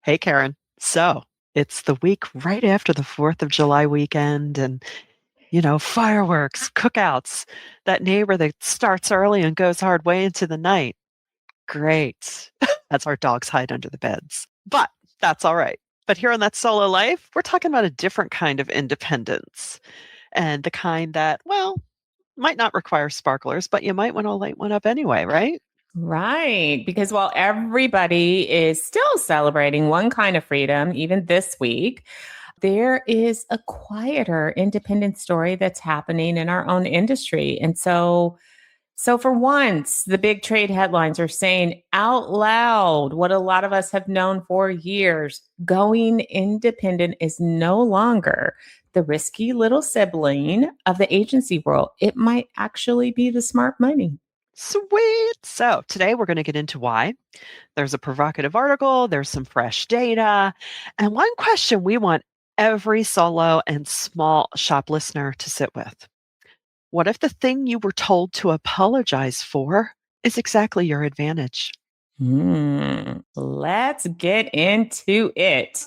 Hey, Karen. So it's the week right after the 4th of July weekend and, fireworks, cookouts, that neighbor that starts early and goes hard way into the night. Great. That's our dogs hide under the beds. But that's all right. But here on That Solo Life, we're talking about a different kind of independence and the kind that, well, might not require sparklers, but you might want to light one up anyway, right? Right. Because while everybody is still celebrating one kind of freedom, even this week, there is a quieter independent story that's happening in our own industry. So for once, the big trade headlines are saying out loud what a lot of us have known for years. Going independent is no longer the risky little sibling of the agency world. It might actually be the smart money. Sweet. So today we're going to get into why. There's a provocative article, there's some fresh data, and one question we want every solo and small shop listener to sit with. What if the thing you were told to apologize for is exactly your advantage? Let's get into it.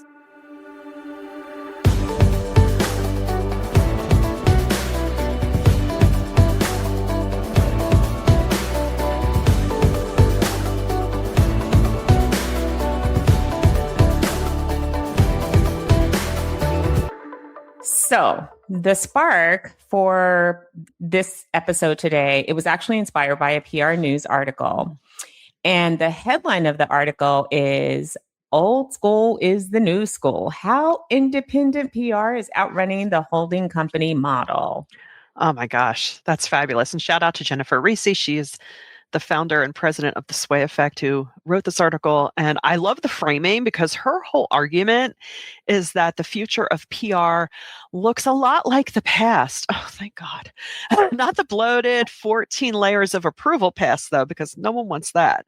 So, the spark for this episode today, it was actually inspired by a PR news article. And the headline of the article is Old School is the New School: How Independent PR is Outrunning the Holding Company Model. Oh my gosh, that's fabulous. And shout out to Jennifer Reese. She is the founder and president of the Sway Effect, who wrote this article. And I love the framing because her whole argument is that the future of PR looks a lot like the past. Oh, thank God. Not the bloated 14 layers of approval past, though, because no one wants that.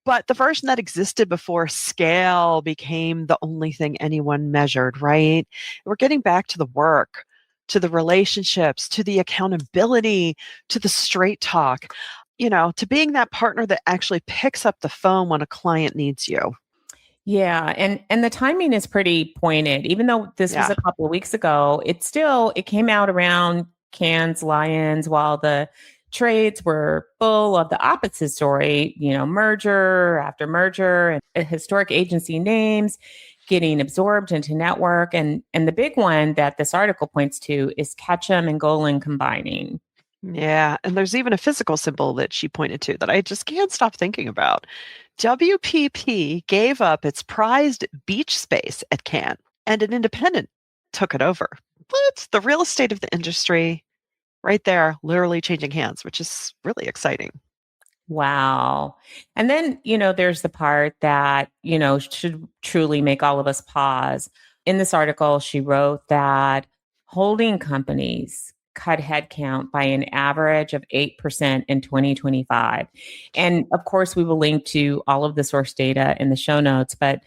But the version that existed before scale became the only thing anyone measured, right? We're getting back to the work, to the relationships, to the accountability, to the straight talk, to being that partner that actually picks up the phone when a client needs you. Yeah, and the timing is pretty pointed. Even though this was Yeah. a couple of weeks ago, it came out around Cannes Lions while the trades were full of the opposite story, merger after merger and historic agency names getting absorbed into network. And the big one that this article points to is Ketchum and Golan combining. Yeah. And there's even a physical symbol that she pointed to that I just can't stop thinking about. WPP gave up its prized beach space at Cannes and an independent took it over. But the real estate of the industry right there, literally changing hands, which is really exciting. Wow. And then, there's the part that, should truly make all of us pause. In this article, she wrote that holding companies cut headcount by an average of 8% in 2025. And of course, we will link to all of the source data in the show notes, but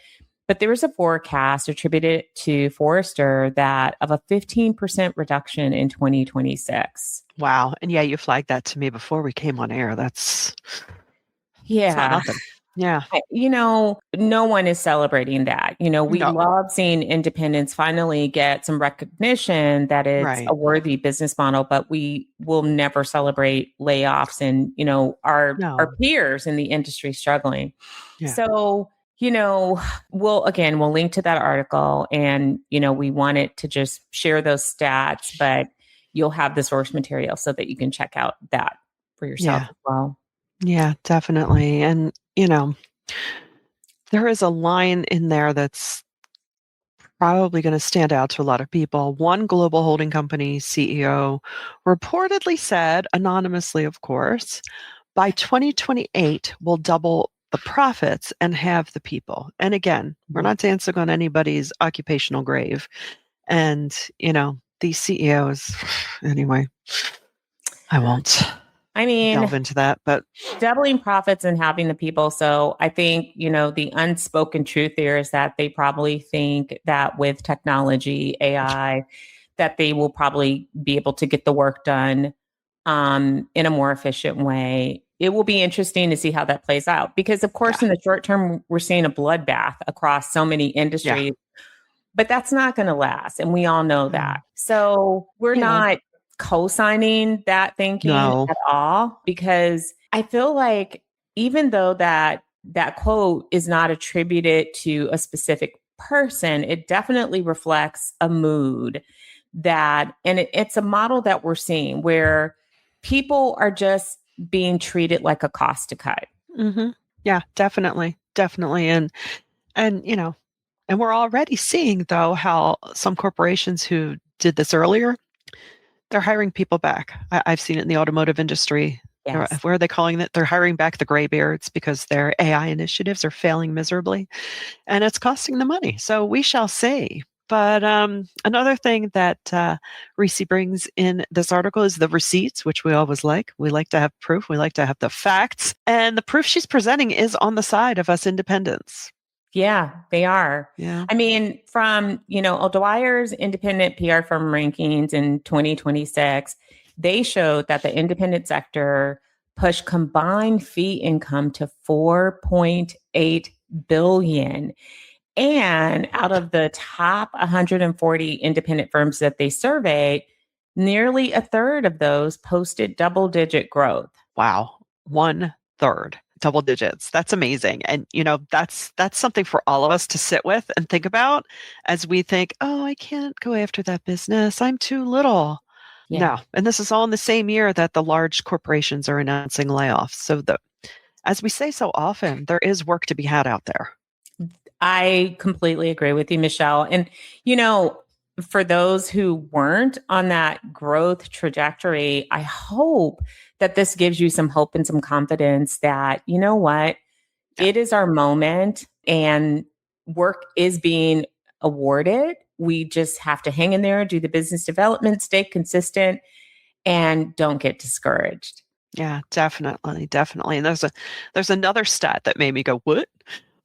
there was a forecast attributed to Forrester that of a 15% reduction in 2026. Wow. And yeah, you flagged that to me before we came on air. It's not Yeah. nothing. Yeah. No one is celebrating that. We No. love seeing independence finally get some recognition that it's Right. a worthy business model, but we will never celebrate layoffs and, our No. peers in the industry struggling. Yeah. So, we'll link to that article and, we wanted to just share those stats, but you'll have the source material so that you can check out that for yourself Yeah. as well. Yeah, definitely. And, there is a line in there that's probably going to stand out to a lot of people. One global holding company CEO reportedly said, anonymously, of course, by 2028, we'll double the profits and have the people. And again, we're not dancing on anybody's occupational grave. And, these CEOs, anyway, I won't I mean, delve into that, but doubling profits and having the people. So I think, the unspoken truth there is that they probably think that with technology, AI, that they will probably be able to get the work done in a more efficient way. it will be interesting to see how that plays out because, of course, Yeah. in the short term, we're seeing a bloodbath across so many Yeah. industries, but that's not going to last. And we all know that. Mm. So we're You know, not co signing that thinking no. at all because I feel like even though that quote is not attributed to a specific person, it definitely reflects a mood and it's a model that we're seeing where people are just being treated like a cost to cut. Hmm. Yeah, definitely. Definitely. And, and we're already seeing, though, how some corporations who did this earlier, they're hiring people back. I've seen it in the automotive industry. Yes. Where are they calling it? They're hiring back the graybeards because their AI initiatives are failing miserably, and it's costing them money. So we shall see. But another thing that Reese brings in this article is the receipts, which we always like. We like to have proof. We like to have the facts. And the proof she's presenting is on the side of us independents. Yeah, they are. Yeah. I mean, from, O'Dwyer's independent PR firm rankings in 2026, they showed that the independent sector pushed combined fee income to 4.8 billion. And out of the top 140 independent firms that they surveyed, nearly a third of those posted double-digit growth. Wow. 1/3, double digits. That's amazing. And that's something for all of us to sit with and think about as we think, oh, I can't go after that business. I'm too little. Yeah. No. And this is all in the same year that the large corporations are announcing layoffs. So as we say so often, there is work to be had out there. I completely agree with you, Michelle. And, for those who weren't on that growth trajectory, I hope that this gives you some hope and some confidence that, you know what, Yeah. it is our moment and work is being awarded. We just have to hang in there, do the business development, stay consistent, and don't get discouraged. Yeah, definitely, definitely. And there's another stat that made me go, "What?"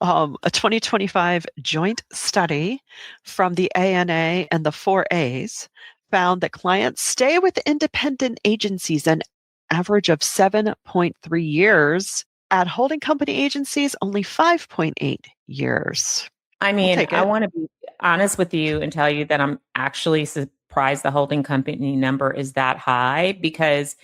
A 2025 joint study from the ANA and the 4As found that clients stay with independent agencies an average of 7.3 years. At holding company agencies, only 5.8 years. I I'll mean, take I it. want to be honest with you and tell you that I'm actually surprised the holding company number is that high because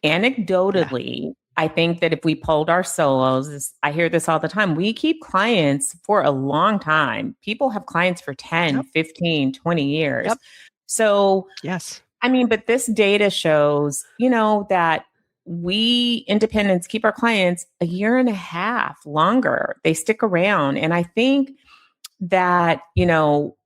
Yeah. anecdotally, I think that if we polled our solos, I hear this all the time. We keep clients for a long time. People have clients for 10, Yep. 15, 20 years. Yep. So, Yes. I mean, but this data shows, that we independents keep our clients a year and a half longer. They stick around. And I think that,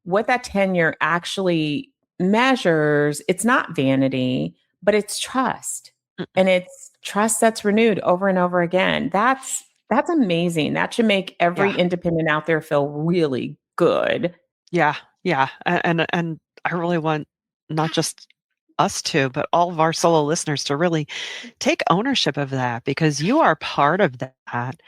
what that tenure actually measures, it's not vanity, but it's trust. Mm. And it's trust that's renewed over and over again. That's amazing. That should make every Yeah. independent out there feel really good. Yeah. Yeah. And I really want not just us two, but all of our solo listeners to really take ownership of that because you are part of that.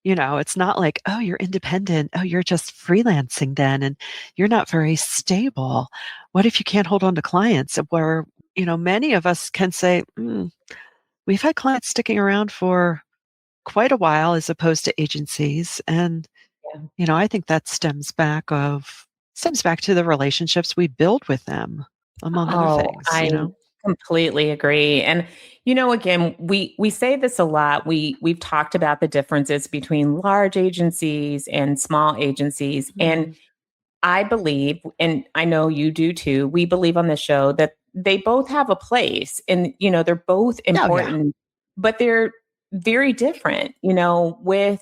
It's not like, oh, you're independent. Oh, you're just freelancing then, and you're not very stable. What if you can't hold on to clients where, many of us can say, we've had clients sticking around for quite a while as opposed to agencies. And, Yeah. I think that stems back to the relationships we build with them, among other Oh, things. I completely agree. And again, we say this a lot. We've talked about the differences between large agencies and small agencies. And Mhm. I believe, and I know you do too, we believe on the show that they both have a place and, they're both Oh, yeah. important, but they're very different, with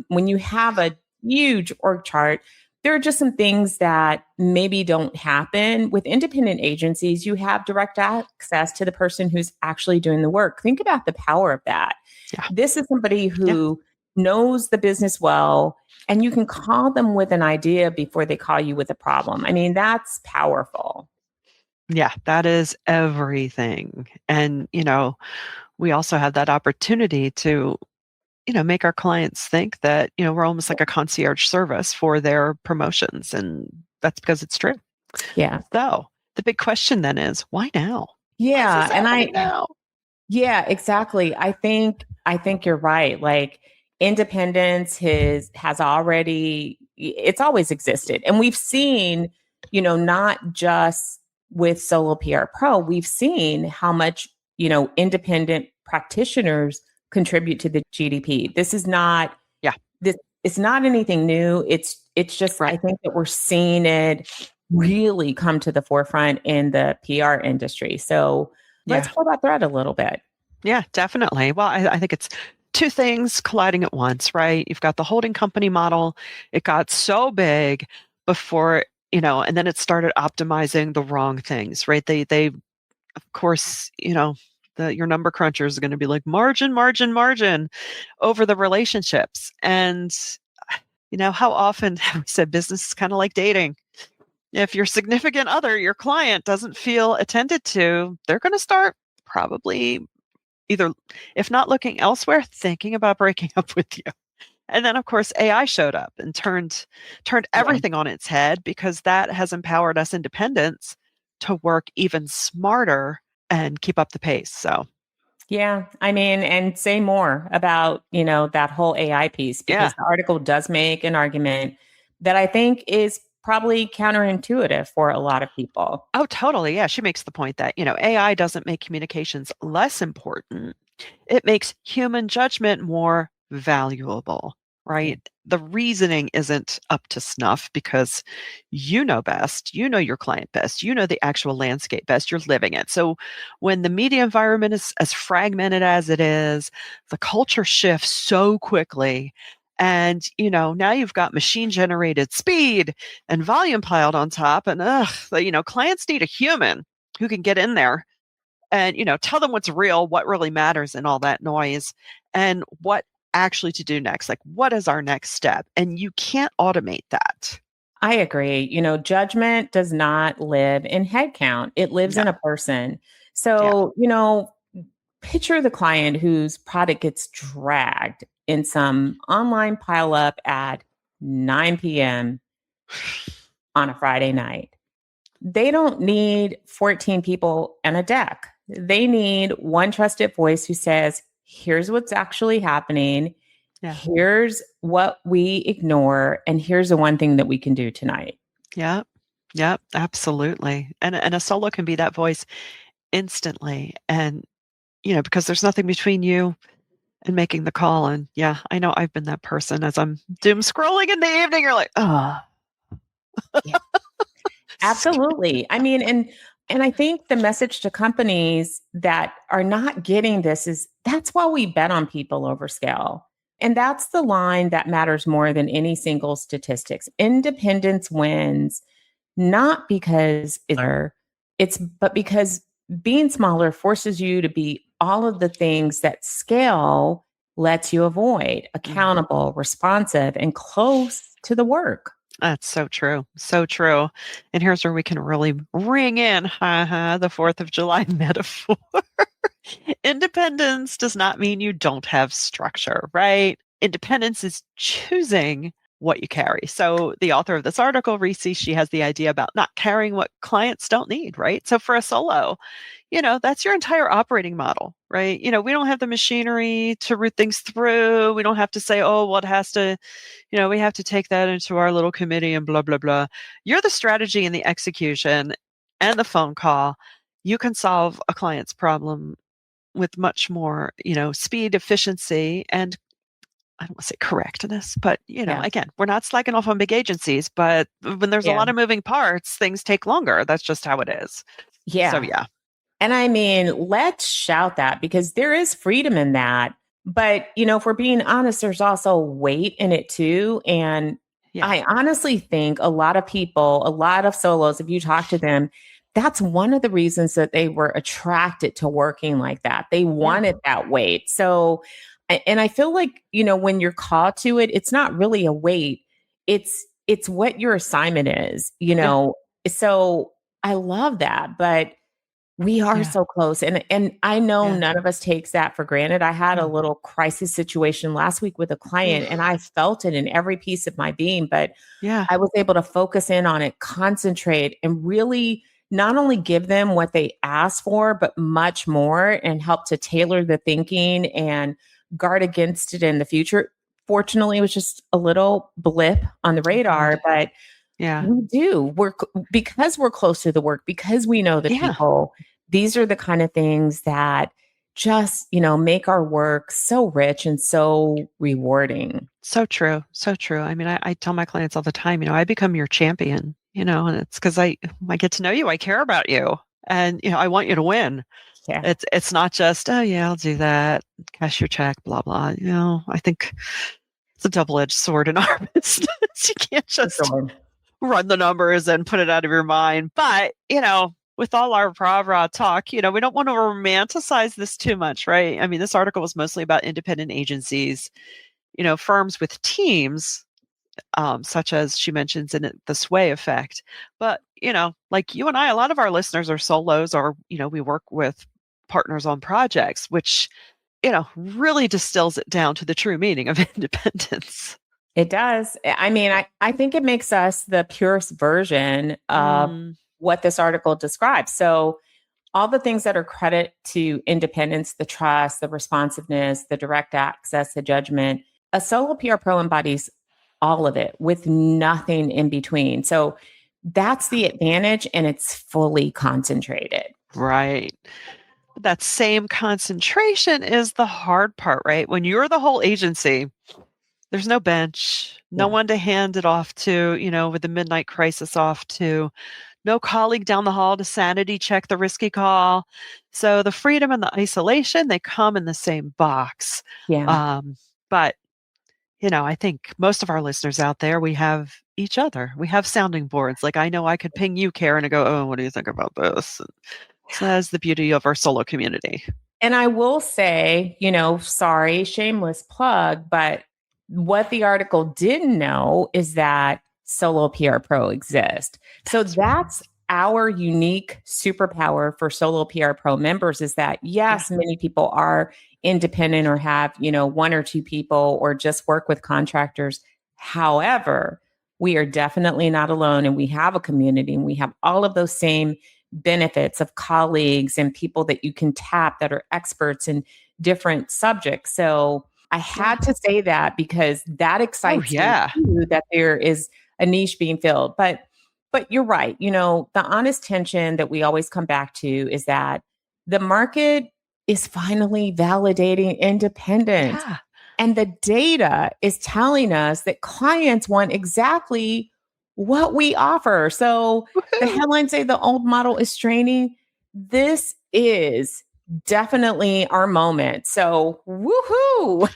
when you have a huge org chart, there are just some things that maybe don't happen with independent agencies. You have direct access to the person who's actually doing the work. Think about the power of that. Yeah. This is somebody Yeah. who knows the business well, and you can call them with an idea before they call you with a problem. I mean, that's powerful. Yeah, that is everything. And, we also have that opportunity to, make our clients think that, we're almost like a concierge service for their promotions. And that's because it's true. Yeah. So the big question then is why now? Why is Yeah. this And happening now? Yeah, exactly. I think you're right. Like independence has already it's always existed. And we've seen, not just with Solo PR Pro, we've seen how much, independent practitioners contribute to the GDP. This is not Yeah, this it's not anything new. It's just I right. think that we're seeing it really come to the forefront in the PR industry. So let's Yeah. pull that thread a little bit. Yeah, definitely. Well, I think it's two things colliding at once, right? You've got the holding company model. It got so big before, and then it started optimizing the wrong things, right? They of course, your number cruncher is going to be like margin, margin, margin over the relationships. And, how often have we said business is kind of like dating? If your significant other, your client, doesn't feel attended to, they're going to start probably either, if not looking elsewhere, thinking about breaking up with you. And then of course AI showed up and turned Yeah. everything on its head, because that has empowered us independents to work even smarter and keep up the pace. So, Yeah. I mean, and say more about, that whole AI piece, yeah. because the article does make an argument that I think is probably counterintuitive for a lot of people. Oh, totally. Yeah, she makes the point that, AI doesn't make communications less important. It makes human judgment more valuable, Yeah. right? The reasoning isn't up to snuff because you know best. You know your client best. You know the actual landscape best. You're living it. So when the media environment is as fragmented as it is, the culture shifts so quickly. And, now you've got machine generated speed and volume piled on top. And, clients need a human who can get in there and tell them what's real, what really matters in all that noise, and what actually to do next. Like, what is our next step? And you can't automate that. I agree. Judgment does not live in headcount. It lives No. in a person. Yeah. So, picture the client whose product gets dragged in some online pileup at 9 p.m. on a Friday night. They don't need 14 people and a deck. They need one trusted voice who says, here's what's actually happening. Yeah. Here's what we ignore. And here's the one thing that we can do tonight. Yeah. Yeah. Absolutely. And a solo can be that voice instantly. And because there's nothing between you and making the call. And yeah, I know I've been that person. As I'm doom scrolling in the evening, you're like, oh. Yeah. Absolutely. I mean, and I think the message to companies that are not getting this is that's why we bet on people over scale. And that's the line that matters more than any single statistics. Independence wins not because it's but because being smaller forces you to be all of the things that scale lets you avoid: Mhm. accountable, responsive, and close to the work. That's so true. So true. And here's where we can really ring in the 4th of July metaphor. Independence does not mean you don't have structure, right? Independence is choosing what you carry. So the author of this article, Reese, she has the idea about not carrying what clients don't need, right? So for a solo, that's your entire operating model, right? We don't have the machinery to root things through. We don't have to say, oh, well, it has to, we have to take that into our little committee and blah, blah, blah. You're the strategy and the execution and the phone call. You can solve a client's problem with much more, speed, efficiency, and I don't want to say correctness, but Yeah. again, we're not slacking off on big agencies, but when there's a Yeah. lot of moving parts, things take longer. That's just how it is. So Yeah. yeah. And I mean, let's shout that because there is freedom in that. But, if we're being honest, there's also weight in it too. And Yeah. I honestly think a lot of people, a lot of solos, if you talk to them, that's one of the reasons that they were attracted to working like that. They Yeah. wanted that weight. So, and I feel like, when you're called to it, it's not really a weight. It's what your assignment is. Yeah. So I love that. But we are Yeah. so close, and I know Yeah. none of us takes that for granted. I had a No. little crisis situation last week with a client, and Oof. I felt it in every piece of my being, but Yeah. I was able to focus in on it, concentrate, and really not only give them what they ask for, but much more and help to tailor the thinking and guard against it in the future. Fortunately, it was just a little blip on the Good. radar, but Yeah. we do. Because we're close to the work, because we know the Yeah. people, these are the kind of things that just, make our work so rich and so rewarding. So true. So true. I mean, I tell my clients all the time, I become your champion, and it's because I get to know you. I care about you. And, I want you to win. Yeah. It's not just, oh yeah, I'll do that, cash your check, blah, blah. I think it's a double-edged sword in our business. You can't For just sure. run the numbers and put it out of your mind. But, with all our rah-rah talk, we don't want to romanticize this too much, right? I mean, this article was mostly about independent agencies, firms with teams, such as she mentions in it, the sway effect. But, like you and I, a lot of our listeners are solos, or, we work with partners on projects, which, really distills it down to the true meaning of independence. It does. I mean, I think it makes us the purest version of Mm, what this article describes. So, all the things that are credit to independence, the trust, the responsiveness, the direct access, the judgment, a solo PR pro embodies all of it with nothing in between. So, that's the advantage, and it's fully concentrated. right. That same concentration is the hard part, right? When you're the whole agency, there's no bench, no Yeah. one to hand it off to, with the midnight crisis off to, no colleague down the hall to sanity check the risky call. So the freedom and the isolation, they come in the same box. Yeah. Um, but, I think most of our listeners out there, we have each other. We have sounding boards. Like I know I could ping you, Karen, and go, oh, what do you think about this? And so that's the beauty of our solo community. And I will say, sorry, shameless plug, but what the article didn't know is that Solo PR Pro exists. So that's our unique superpower for Solo PR Pro members is that, Yeah. yes, many people are independent or have, one or two people or just work with contractors. However, we are definitely not alone and we have a community and we have all of those same benefits of colleagues and people that you can tap that are experts in different subjects. So I had to say that because that excites me Yeah. too, that there is a niche being filled. But you're right. The honest tension that we always come back to is that the market is finally validating independence. Yeah. And the data is telling us that clients want exactly what we offer. So the Woohoo. headlines say the old model is straining. This is definitely our moment. So woohoo.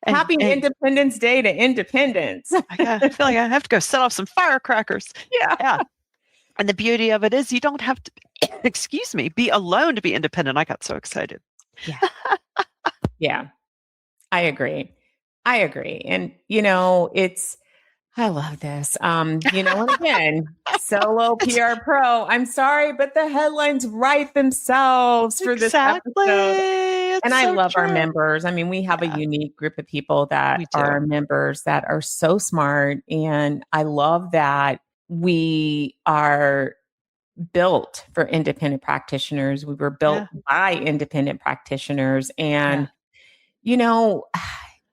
Happy And Independence Day to independence. I feel like I have to go set off some firecrackers. Yeah. Yeah. And the beauty of it is you don't have to, excuse me, be alone to be independent. I got so excited. Yeah. Yeah. I agree. I agree. And I love this. And again, solo PR pro. I'm sorry, but the headlines write themselves for this Exactly. episode. It's And I so love our true. members. I mean, we have a Yeah, unique group of people that we are do. members that are so smart. And I love that we are built for independent practitioners. We were built Yeah. by independent practitioners. Yeah. And, you know,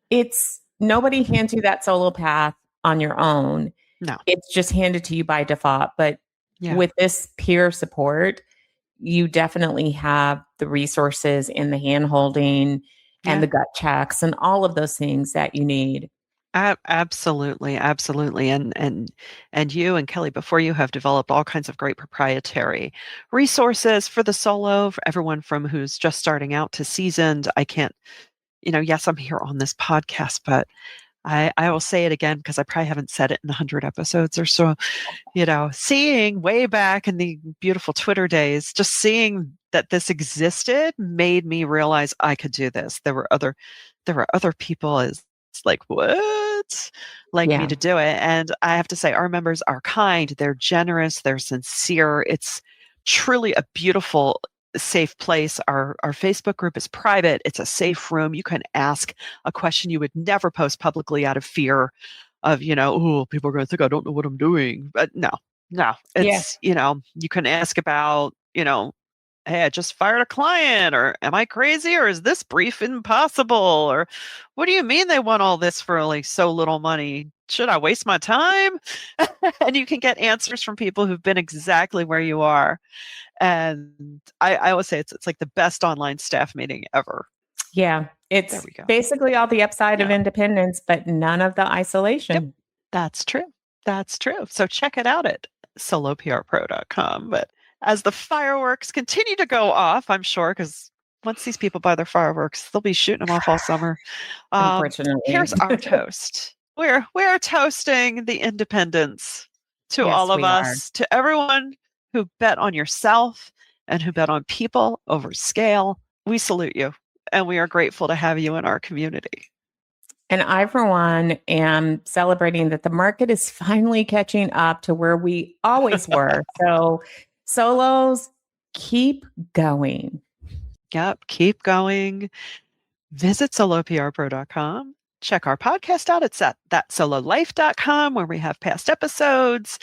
it's nobody hands you that solo path on your own. No. It's just handed to you by default. But Yeah. with this peer support, you definitely have the resources and the hand holding and Yeah. the gut checks and all of those things that you need. Absolutely, absolutely. And you and Kelly before you have developed all kinds of great proprietary resources for the solo, for everyone from who's just starting out to seasoned. I can't, yes, I'm here on this podcast, but I will say it again because I probably haven't said it in 100 episodes or so. Seeing way back in the beautiful Twitter days, just seeing that this existed made me realize I could do this. There were other people as it's like, what? Like me Yeah. to do it. And I have to say, our members are kind, they're generous, they're sincere. It's truly a beautiful, safe place. Our Facebook group is private. It's a safe room. You can ask a question you would never post publicly out of fear of, oh, people are going to think I don't know what I'm doing. But no, No, Yeah. it's, you can ask about, hey, I just fired a client, or am I crazy, or is this brief impossible? Or what do you mean they want all this for like so little money? Should I waste my time? And you can get answers from people who've been exactly where you are. And I always say it's like the best online staff meeting ever. Yeah. There It's we go. basically all the upside of Yeah. independence, but none of the Yep. isolation. That's true. That's true. So check it out at soloprpro.com. But as the fireworks continue to go off, I'm sure, because once these people buy their fireworks, they'll be shooting them off all summer. Unfortunately. Here's our toast. We're toasting the independence to all Yes, of we are. us, to everyone who bet on yourself and who bet on people over scale. We salute you, and we are grateful to have you in our community. And I, for one, am celebrating that the market is finally catching up to where we always were. So, solos, keep going. Yep, keep going. Visit soloprpro.com. Check our podcast out. It's at thatsololife.com, where we have past episodes.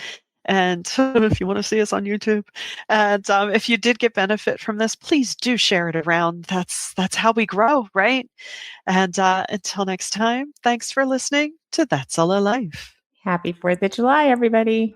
And if you want to see us on YouTube, and if you did get benefit from this, please do share it around. That's how we grow, right? And until next time, thanks for listening to That's Solo Life. Happy 4th of July, everybody.